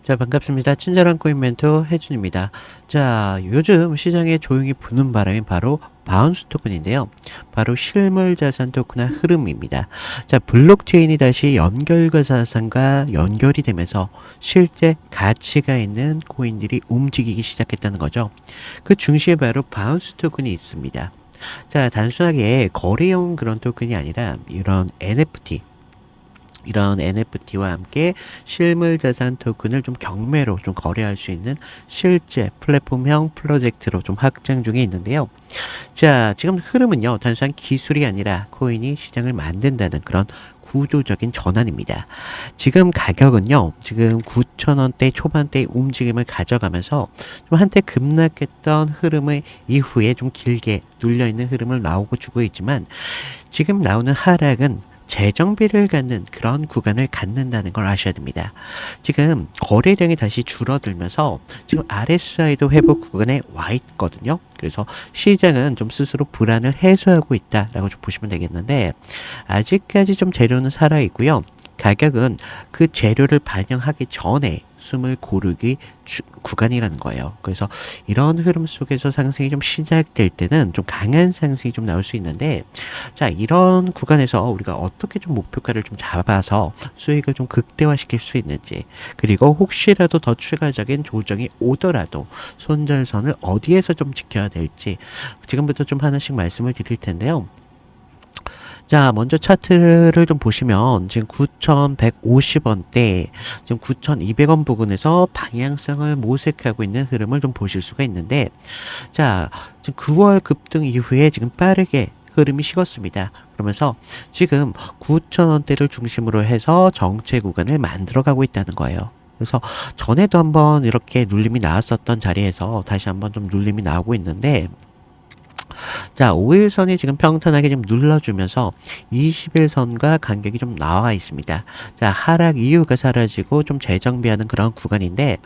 자, 반갑습니다. 친절한 코인 멘토 혜준입니다. 자, 요즘 시장에 조용히 부는 바람이 바로 바운스 토큰인데요. 바로 실물 자산 토큰의 흐름입니다. 자, 블록체인이 다시 연결과 자산과 연결이 되면서 실제 가치가 있는 코인들이 움직이기 시작했다는 거죠. 그 중심에 바로 바운스 토큰이 있습니다. 자, 단순하게 거래용 그런 토큰이 아니라 이런 NFT와 함께 실물 자산 토큰을 좀 경매로 좀 거래할 수 있는 실제 플랫폼형 프로젝트로 좀 확장 중에 있는데요. 자, 지금 흐름은요, 단순한 기술이 아니라 코인이 시장을 만든다는 그런 구조적인 전환입니다. 지금 가격은요, 지금 9,000원대 초반대의 움직임을 가져가면서 좀 한때 급락했던 흐름의 이후에 좀 길게 눌려있는 흐름을 나오고 주고 있지만, 지금 나오는 하락은 재정비를 갖는 그런 구간을 갖는다는 걸 아셔야 됩니다. 지금 거래량이 다시 줄어들면서 지금 RSI도 회복 구간에 와 있거든요. 그래서 시장은 좀 스스로 불안을 해소하고 있다라고 좀 보시면 되겠는데, 아직까지 좀 재료는 살아 있고요. 가격은 그 재료를 반영하기 전에 숨을 고르기 구간이라는 거예요. 그래서 이런 흐름 속에서 상승이 좀 시작될 때는 좀 강한 상승이 좀 나올 수 있는데, 자, 이런 구간에서 우리가 어떻게 좀 목표가를 좀 잡아서 수익을 좀 극대화시킬 수 있는지, 그리고 혹시라도 더 추가적인 조정이 오더라도 손절선을 어디에서 좀 지켜야 될지 지금부터 좀 하나씩 말씀을 드릴 텐데요. 자, 먼저 차트를 좀 보시면 지금 9,150원대, 지금 9,200원 부근에서 방향성을 모색하고 있는 흐름을 좀 보실 수가 있는데, 자, 지금 9월 급등 이후에 지금 빠르게 흐름이 식었습니다. 그러면서 지금 9,000원대를 중심으로 해서 정체 구간을 만들어가고 있다는 거예요. 그래서 전에도 한번 이렇게 눌림이 나왔었던 자리에서 다시 한번 좀 눌림이 나오고 있는데, 자, 5일선이 지금 평탄하게 좀 눌러주면서 20일선과 간격이 좀 나와 있습니다. 자, 하락 이유가 사라지고 좀 재정비하는 그런 구간인데,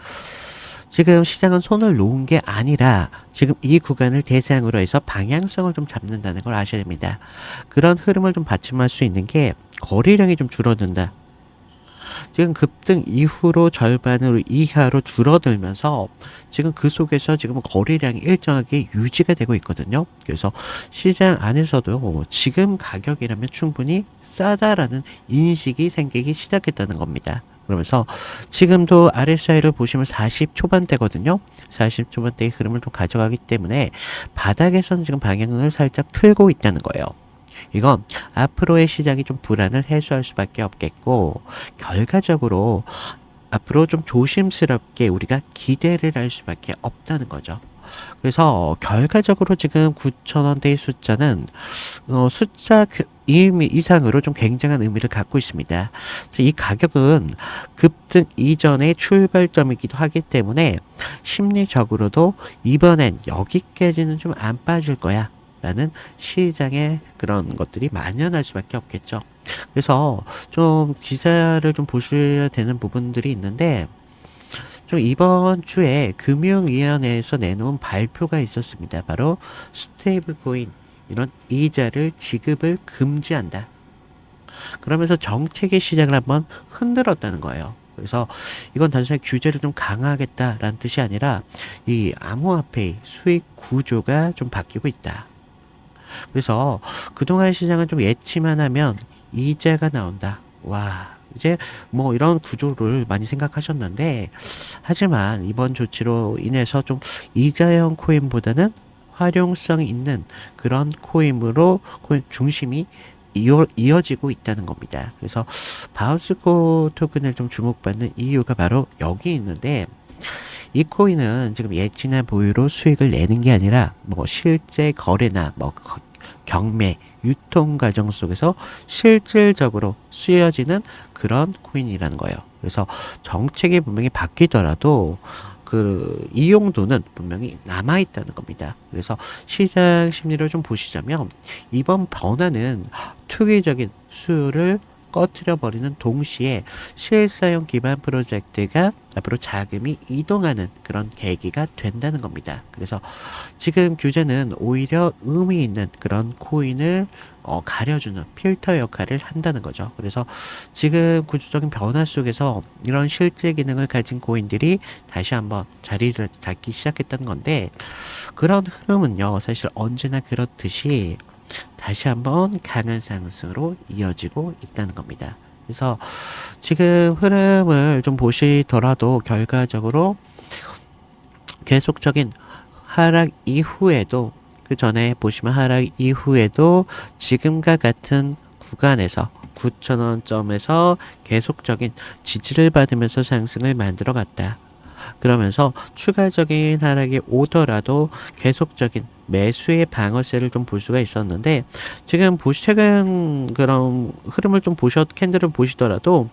지금 시장은 손을 놓은 게 아니라 지금 이 구간을 대상으로 해서 방향성을 좀 잡는다는 걸 아셔야 됩니다. 그런 흐름을 좀 받침할 수 있는 게 거래량이 좀 줄어든다. 지금 급등 이후로 절반으로 이하로 줄어들면서 지금 그 속에서 지금 거래량이 일정하게 유지가 되고 있거든요. 그래서 시장 안에서도 지금 가격이라면 충분히 싸다라는 인식이 생기기 시작했다는 겁니다. 그러면서 지금도 RSI를 보시면 40 초반대거든요. 40 초반대의 흐름을 좀 가져가기 때문에 바닥에서는 지금 방향을 살짝 틀고 있다는 거예요. 이건 앞으로의 시장이 좀 불안을 해소할 수밖에 없겠고, 결과적으로 앞으로 좀 조심스럽게 우리가 기대를 할 수밖에 없다는 거죠. 그래서 결과적으로 지금 9,000원대의 숫자는 숫자 의미 이상으로 좀 굉장한 의미를 갖고 있습니다. 이 가격은 급등 이전의 출발점이기도 하기 때문에 심리적으로도 이번엔 여기까지는 좀 안 빠질 거야 라는 시장의 그런 것들이 만연할 수밖에 없겠죠. 그래서 좀 기사를 좀 보셔야 되는 부분들이 있는데, 좀 이번 주에 금융위원회에서 내놓은 발표가 있었습니다. 바로 스테이블 코인, 이런 이자를 지급을 금지한다. 그러면서 정책의 시장을 한번 흔들었다는 거예요. 그래서 이건 단순히 규제를 좀 강화하겠다라는 뜻이 아니라 이 암호화폐 수익 구조가 좀 바뀌고 있다. 그래서 그동안 시장은 좀 예치만 하면 이자가 나온다. 와, 이제 뭐 이런 구조를 많이 생각하셨는데, 하지만 이번 조치로 인해서 좀 이자형 코인보다는 활용성 있는 그런 코인으로 코인 중심이 이어지고 있다는 겁니다. 그래서 바운스코 토큰을 좀 주목받는 이유가 바로 여기 있는데, 이 코인은 지금 예치나 보유로 수익을 내는 게 아니라 뭐 실제 거래나 뭐 경매, 유통 과정 속에서 실질적으로 쓰여지는 그런 코인이라는 거예요. 그래서 정책이 분명히 바뀌더라도 그 이용도는 분명히 남아있다는 겁니다. 그래서 시장 심리를 좀 보시자면 이번 변화는 투기적인 수요를 꺼트려 버리는 동시에 실사용 기반 프로젝트가 앞으로 자금이 이동하는 그런 계기가 된다는 겁니다. 그래서 지금 규제는 오히려 의미 있는 그런 코인을 가려주는 필터 역할을 한다는 거죠. 그래서 지금 구조적인 변화 속에서 이런 실제 기능을 가진 코인들이 다시 한번 자리를 잡기 시작했다는 건데, 그런 흐름은요, 사실 언제나 그렇듯이 다시 한번 강한 상승으로 이어지고 있다는 겁니다. 그래서 지금 흐름을 좀 보시더라도 결과적으로 계속적인 하락 이후에도, 그 전에 보시면 하락 이후에도 지금과 같은 구간에서 9,000원점에서 계속적인 지지를 받으면서 상승을 만들어 갔다. 그러면서 추가적인 하락이 오더라도 계속적인 매수의 방어세를 좀 볼 수가 있었는데, 지금 최근 그런 흐름을 좀 캔들을 보시더라도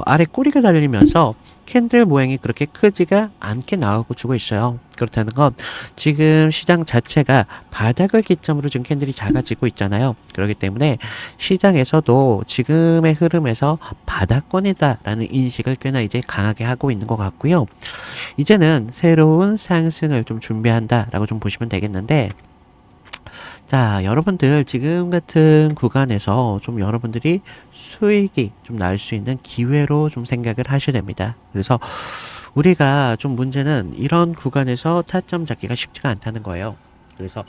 아래 꼬리가 달리면서 캔들 모양이 그렇게 크지가 않게 나오고 주고 있어요. 그렇다는 건 지금 시장 자체가 바닥을 기점으로 지금 캔들이 작아지고 있잖아요. 그렇기 때문에 시장에서도 지금의 흐름에서 바닥권이다라는 인식을 꽤나 이제 강하게 하고 있는 것 같고요. 이제는 새로운 상승을 좀 준비한다라고 좀 보시면 되겠는데, 자, 여러분들 지금 같은 구간에서 좀 여러분들이 수익이 좀 날 수 있는 기회로 좀 생각을 하셔야 됩니다. 그래서 우리가 좀 문제는 이런 구간에서 타점 잡기가 쉽지가 않다는 거예요. 그래서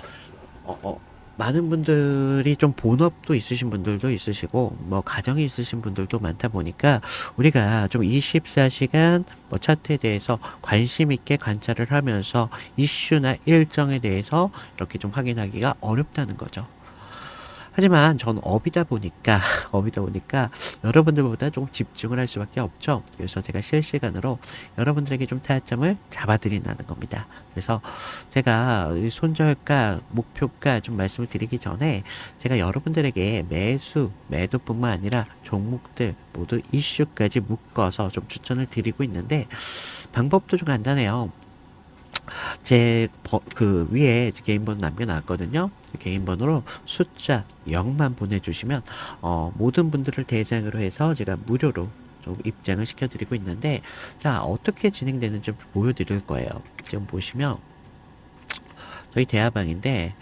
어, 어, 많은 분들이 좀 본업도 있으신 분들도 있으시고, 뭐, 가정이 있으신 분들도 많다 보니까, 우리가 좀 24시간 뭐 차트에 대해서 관심 있게 관찰을 하면서 이슈나 일정에 대해서 이렇게 좀 확인하기가 어렵다는 거죠. 하지만 전 업이다 보니까 업이다 보니까 여러분들보다 조금 집중을 할 수밖에 없죠. 그래서 제가 실시간으로 여러분들에게 좀 타점을 잡아드린다는 겁니다. 그래서 제가 손절가, 목표가 좀 말씀을 드리기 전에 제가 여러분들에게 매도뿐만 아니라 종목들 모두 이슈까지 묶어서 좀 추천을 드리고 있는데, 방법도 좀 간단해요. 그 위에 개인 번호 남겨놨거든요. 개인 번호로 숫자 0만 보내주시면 모든 분들을 대상으로 해서 제가 무료로 좀 입장을 시켜드리고 있는데, 자, 어떻게 진행되는지 좀 보여드릴 거예요. 지금 보시면 저희 대화방인데,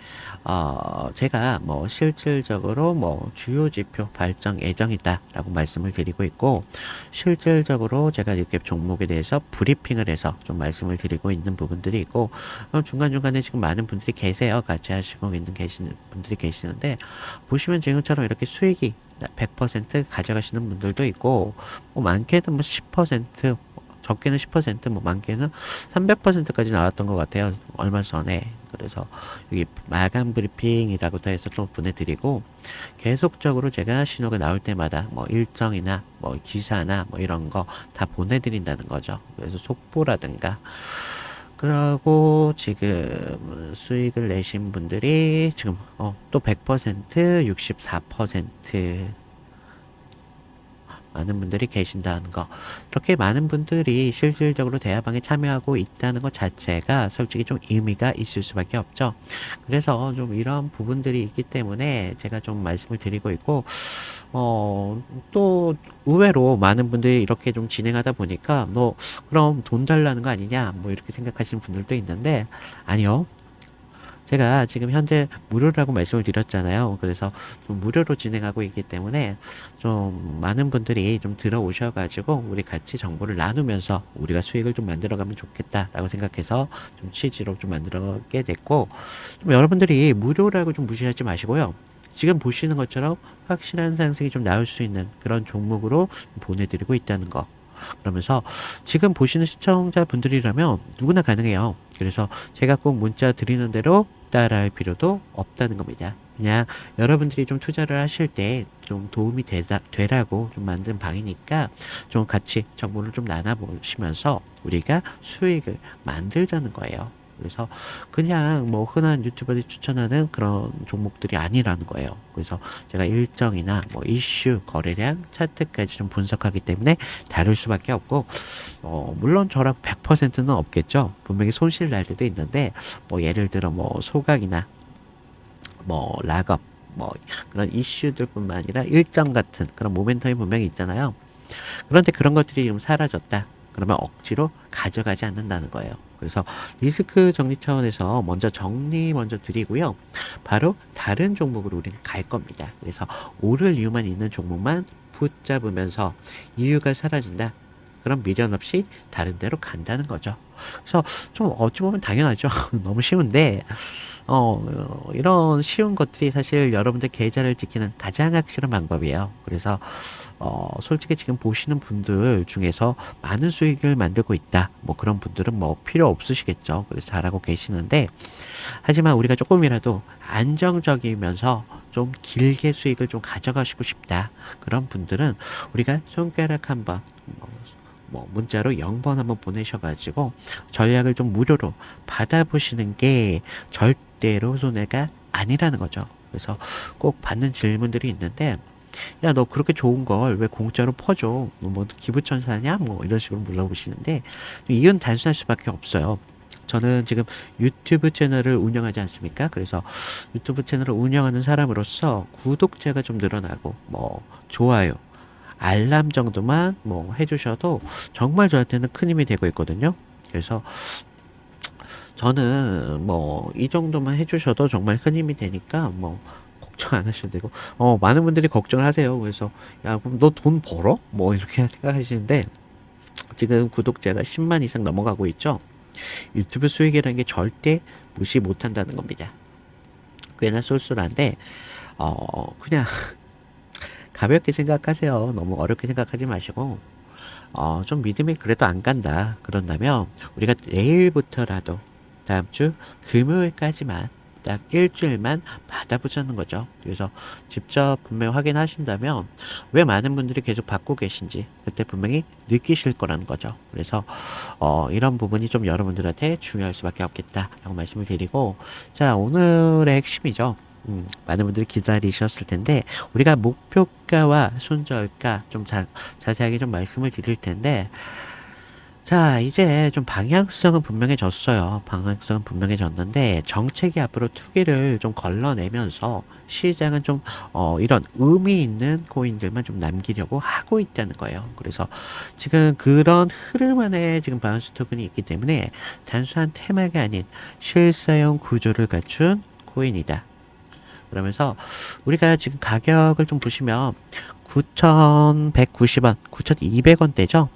제가 뭐 실질적으로 뭐 주요 지표 발정 예정이다라고 말씀을 드리고 있고, 실질적으로 제가 이렇게 종목에 대해서 브리핑을 해서 좀 말씀을 드리고 있는 부분들이 있고, 중간중간에 지금 많은 분들이 계세요. 같이 하시고 계시는 분들이 계시는데, 보시면 지금처럼 이렇게 수익이 100% 가져가시는 분들도 있고, 뭐 많게는 뭐 10%, 적게는 10%, 뭐 많게는 300%까지 나왔던 것 같아요. 얼마 전에. 그래서 여기 마감 브리핑이라고도 해서 또 보내드리고, 계속적으로 제가 신호가 나올 때마다 뭐 일정이나 뭐 기사나 뭐 이런 거 다 보내드린다는 거죠. 그래서 속보라든가. 그러고 지금 수익을 내신 분들이 지금 또 100%, 64%, 많은 분들이 계신다는 거. 이렇게 많은 분들이 실질적으로 대화방에 참여하고 있다는 것 자체가 솔직히 좀 의미가 있을 수밖에 없죠. 그래서 좀 이런 부분들이 있기 때문에 제가 좀 말씀을 드리고 있고, 또 의외로 많은 분들이 이렇게 좀 진행하다 보니까 너 그럼 돈 달라는 거 아니냐 뭐 이렇게 생각하시는 분들도 있는데, 아니요. 제가 지금 현재 무료라고 말씀을 드렸잖아요. 그래서 좀 무료로 진행하고 있기 때문에 좀 많은 분들이 좀 들어오셔가지고 우리 같이 정보를 나누면서 우리가 수익을 좀 만들어가면 좋겠다라고 생각해서 좀 취지로 좀 만들어게 됐고, 좀 여러분들이 무료라고 좀 무시하지 마시고요. 지금 보시는 것처럼 확실한 상승이 좀 나올 수 있는 그런 종목으로 보내드리고 있다는 거. 그러면서 지금 보시는 시청자분들이라면 누구나 가능해요. 그래서 제가 꼭 문자 드리는 대로 따라할 필요도 없다는 겁니다. 그냥 여러분들이 좀 투자를 하실 때 좀 도움이 되라고 좀 만든 방이니까 좀 같이 정보를 좀 나눠보시면서 우리가 수익을 만들자는 거예요. 그래서 그냥 뭐 흔한 유튜버들이 추천하는 그런 종목들이 아니라는 거예요. 그래서 제가 일정이나 뭐 이슈, 거래량, 차트까지 좀 분석하기 때문에 다룰 수밖에 없고, 물론 저랑 100%는 없겠죠. 분명히 손실 날 때도 있는데, 뭐 예를 들어 뭐 소각이나 뭐 락업, 뭐 그런 이슈들뿐만 아니라 일정 같은 그런 모멘텀이 분명히 있잖아요. 그런데 그런 것들이 지금 사라졌다. 그러면 억지로 가져가지 않는다는 거예요. 그래서 리스크 정리 차원에서 먼저 드리고요. 바로 다른 종목으로 우리는 갈 겁니다. 그래서 오를 이유만 있는 종목만 붙잡으면서 이유가 사라진다. 그럼 미련 없이 다른 데로 간다는 거죠. 그래서 좀 어찌 보면 당연하죠. 너무 쉬운데 이런 쉬운 것들이 사실 여러분들 계좌를 지키는 가장 확실한 방법이에요. 그래서 솔직히 지금 보시는 분들 중에서 많은 수익을 만들고 있다. 뭐 그런 분들은 뭐 필요 없으시겠죠. 그래서 잘하고 계시는데, 하지만 우리가 조금이라도 안정적이면서 좀 길게 수익을 좀 가져가시고 싶다. 그런 분들은 우리가 손가락 한번 뭐 문자로 0번 한번 보내셔가지고 전략을 좀 무료로 받아보시는 게 절대로 손해가 아니라는 거죠. 그래서 꼭 받는 질문들이 있는데, 야, 너 그렇게 좋은 걸 왜 공짜로 퍼줘? 뭐 기부천사냐? 뭐 이런 식으로 물어보시는데, 이유는 단순할 수밖에 없어요. 저는 지금 유튜브 채널을 운영하지 않습니까? 그래서 유튜브 채널을 운영하는 사람으로서 구독자가 좀 늘어나고, 뭐, 좋아요, 알람 정도만 뭐 해주셔도 정말 저한테는 큰 힘이 되고 있거든요. 그래서 저는 뭐 이 정도만 해주셔도 정말 큰 힘이 되니까 뭐 걱정 안 하셔도 되고, 많은 분들이 걱정을 하세요. 그래서 야, 그럼 너 돈 벌어? 뭐 이렇게 생각하시는데, 지금 구독자가 10만 이상 넘어가고 있죠. 유튜브 수익이라는 게 절대 무시 못한다는 겁니다. 꽤나 쏠쏠한데 그냥 가볍게 생각하세요. 너무 어렵게 생각하지 마시고, 좀 믿음이 그래도 안 간다. 그런다면, 우리가 내일부터라도 다음 주 금요일까지만 딱 일주일만 받아보자는 거죠. 그래서 직접 분명히 확인하신다면, 왜 많은 분들이 계속 받고 계신지, 그때 분명히 느끼실 거라는 거죠. 그래서, 이런 부분이 좀 여러분들한테 중요할 수밖에 없겠다라고 말씀을 드리고, 자, 오늘의 핵심이죠. 많은 분들이 기다리셨을 텐데, 우리가 목표가와 손절가 좀 자세하게 좀 말씀을 드릴 텐데, 자, 이제 좀 방향성은 분명해졌어요. 방향성은 분명해졌는데, 정책이 앞으로 투기를 좀 걸러내면서 시장은 좀, 이런 의미 있는 코인들만 좀 남기려고 하고 있다는 거예요. 그래서 지금 그런 흐름 안에 지금 바운스 토큰이 있기 때문에 단순한 테마가 아닌 실사용 구조를 갖춘 코인이다. 그러면서 우리가 지금 가격을 좀 보시면 9,190원, 9,200원대죠.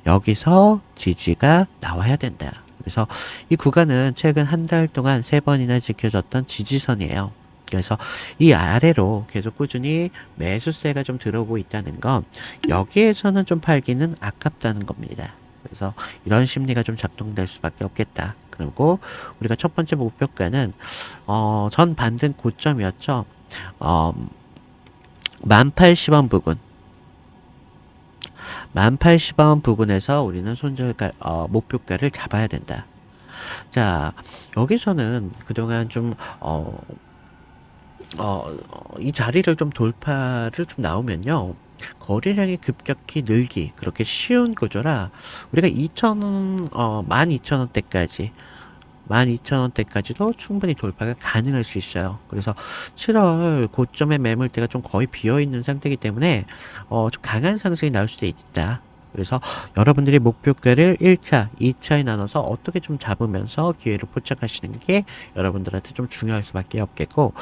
여기서 지지가 나와야 된다. 그래서 이 구간은 최근 한 달 동안 3번이나 지켜졌던 지지선이에요. 그래서 이 아래로 계속 꾸준히 매수세가 좀 들어오고 있다는 건 여기에서는 좀 팔기는 아깝다는 겁니다. 그래서 이런 심리가 좀 작동될 수밖에 없겠다. 그리고 우리가 첫 번째 목표가는 전 반등 고점이었죠. 어, 1080원 부근. 1080원 부근에서 우리는 목표가를 잡아야 된다. 자, 여기서는 그동안 좀, 이 자리를 좀 돌파를 좀 나오면요. 거래량이 급격히 늘기, 그렇게 쉬운 구조라, 우리가 12,000원대까지 12,000원대까지도 충분히 돌파가 가능할 수 있어요. 그래서 7월 고점의 매물대가 좀 거의 비어있는 상태이기 때문에 좀 강한 상승이 나올 수도 있다. 그래서 여러분들이 목표가를 1차, 2차에 나눠서 어떻게 좀 잡으면서 기회를 포착하시는 게 여러분들한테 좀 중요할 수밖에 없겠고,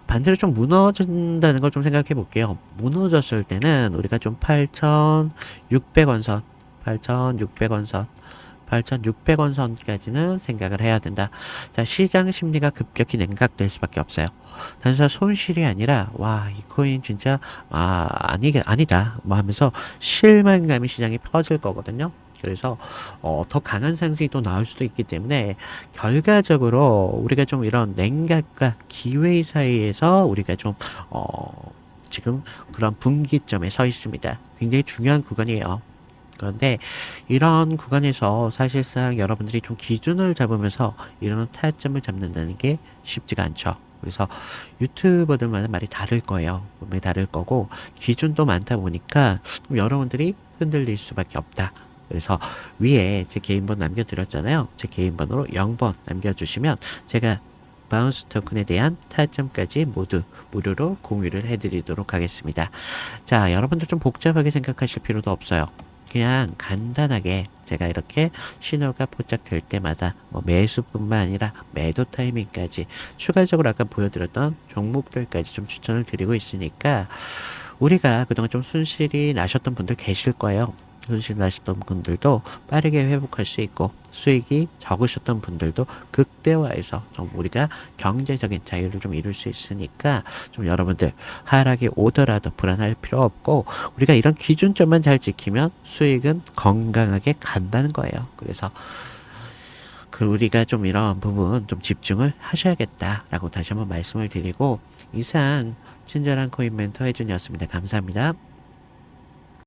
반대로 좀 무너진다는 걸 좀 생각해 볼게요. 무너졌을 때는 우리가 좀 8,600원 선, 8,600원 선, 8,600원 선까지는 생각을 해야 된다. 자, 시장 심리가 급격히 냉각될 수밖에 없어요. 단순한 손실이 아니라, 와, 이 코인 진짜, 아니다. 뭐 하면서 실망감이 시장에 퍼질 거거든요. 그래서, 더 강한 상승이 또 나올 수도 있기 때문에, 결과적으로 우리가 좀 이런 냉각과 기회 사이에서 우리가 좀, 지금 그런 분기점에 서 있습니다. 굉장히 중요한 구간이에요. 그런데 이런 구간에서 사실상 여러분들이 좀 기준을 잡으면서 이런 타점을 잡는다는 게 쉽지가 않죠. 그래서 유튜버들마다 말이 다를 거예요. 분명히 다를 거고, 기준도 많다 보니까 여러분들이 흔들릴 수밖에 없다. 그래서 위에 제 개인 번호 남겨드렸잖아요. 제 개인 번호로 0번 남겨주시면 제가 바운스 토큰에 대한 타점까지 모두 무료로 공유를 해드리도록 하겠습니다. 자, 여러분들 좀 복잡하게 생각하실 필요도 없어요. 그냥 간단하게 제가 이렇게 신호가 포착될 때마다 뭐 매수뿐만 아니라 매도 타이밍까지 추가적으로 아까 보여드렸던 종목들까지 좀 추천을 드리고 있으니까 우리가 그동안 좀 손실이 나셨던 분들 계실 거예요. 손실 나셨던 분들도 빠르게 회복할 수 있고 수익이 적으셨던 분들도 극대화해서 좀 우리가 경제적인 자유를 좀 이룰 수 있으니까 좀 여러분들 하락이 오더라도 불안할 필요 없고 우리가 이런 기준점만 잘 지키면 수익은 건강하게 간다는 거예요. 그래서 우리가 좀 이런 부분 좀 집중을 하셔야겠다라고 다시 한번 말씀을 드리고 이상 친절한 코인 멘터 해준이었습니다. 감사합니다.